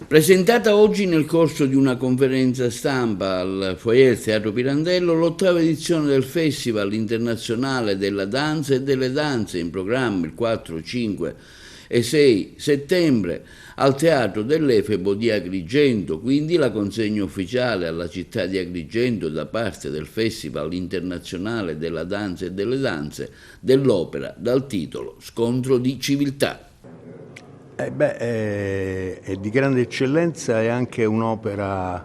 Presentata oggi nel corso di una conferenza stampa al Foyer Teatro Pirandello, l'ottava edizione del Festival Internazionale della Danza e delle Danze, in programma il 4, 5 e 6 settembre al Teatro dell'Efebo di Agrigento, quindi la consegna ufficiale alla città di Agrigento da parte del Festival Internazionale della Danza e delle Danze dell'opera dal titolo Scontro di Civiltà. È di grande eccellenza, è anche un'opera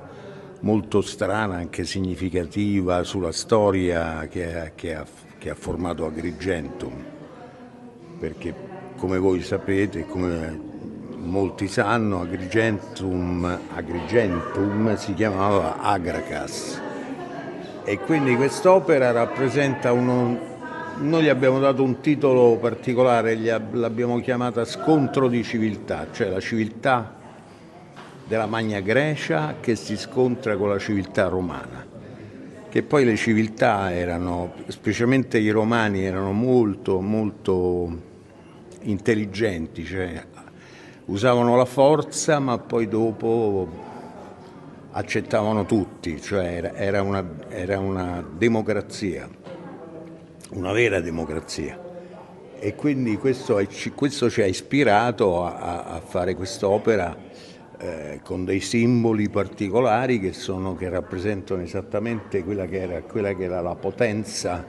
molto strana, anche significativa sulla storia che ha formato Agrigento, perché come voi sapete, come molti sanno, Agrigentum si chiamava Agracas e quindi quest'opera rappresenta noi gli abbiamo dato un titolo particolare, l'abbiamo chiamata Scontro di civiltà, cioè la civiltà della Magna Grecia che si scontra con la civiltà romana, che poi le civiltà erano, specialmente i romani, erano molto intelligenti, cioè usavano la forza ma poi dopo accettavano tutti, cioè era una democrazia. Una vera democrazia, e quindi questo ci ha ispirato a fare quest'opera con dei simboli particolari che rappresentano esattamente quella che era la potenza,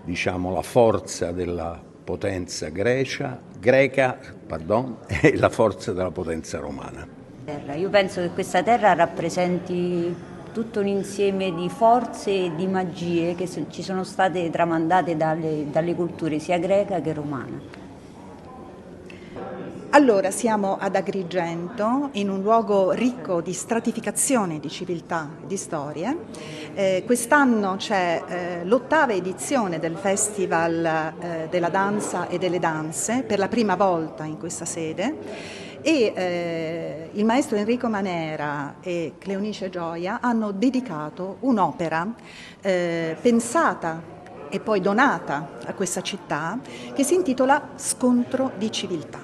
diciamo la forza della potenza greca, e la forza della potenza romana. Io penso che questa terra rappresenti tutto un insieme di forze e di magie che ci sono state tramandate dalle culture sia greca che romana. Allora, siamo ad Agrigento, in un luogo ricco di stratificazione di civiltà e di storie. Quest'anno c'è l'ottava edizione del Festival della Danza e delle Danze, per la prima volta in questa sede. E il maestro Enrico Manera e Cleonice Gioia hanno dedicato un'opera pensata e poi donata a questa città che si intitola Scontro di civiltà.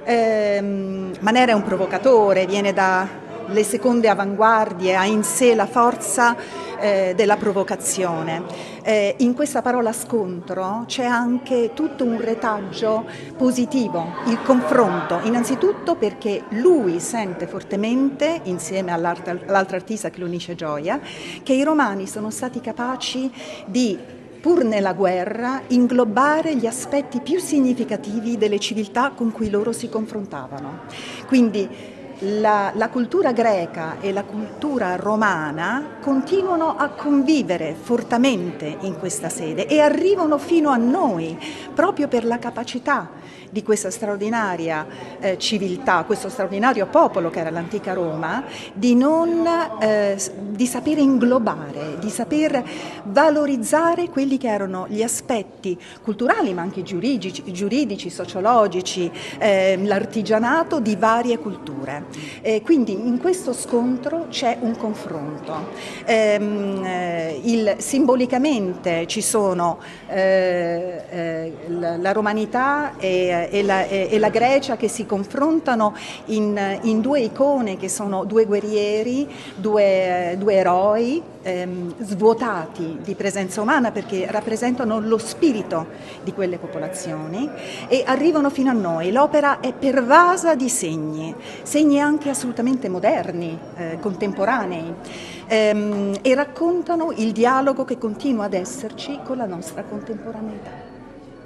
Manera è un provocatore, viene dalle seconde avanguardie, ha in sé la forza della provocazione. In questa parola scontro c'è anche tutto un retaggio positivo, il confronto, innanzitutto perché lui sente fortemente, insieme all'altra artista Cleonice Gioia, che i romani sono stati capaci di, pur nella guerra, inglobare gli aspetti più significativi delle civiltà con cui loro si confrontavano. Quindi la cultura greca e la cultura romana continuano a convivere fortemente in questa sede e arrivano fino a noi proprio per la capacità di questa straordinaria civiltà, questo straordinario popolo che era l'antica Roma, di sapere inglobare, di saper valorizzare quelli che erano gli aspetti culturali ma anche giuridici, sociologici, l'artigianato di varie culture. Quindi in questo scontro c'è un confronto. Simbolicamente ci sono la romanità e la Grecia che si confrontano in due icone che sono due guerrieri, due eroi svuotati di presenza umana perché rappresentano lo spirito di quelle popolazioni e arrivano fino a noi. L'opera è pervasa di segni anche assolutamente moderni, contemporanei, e raccontano il dialogo che continua ad esserci con la nostra contemporaneità.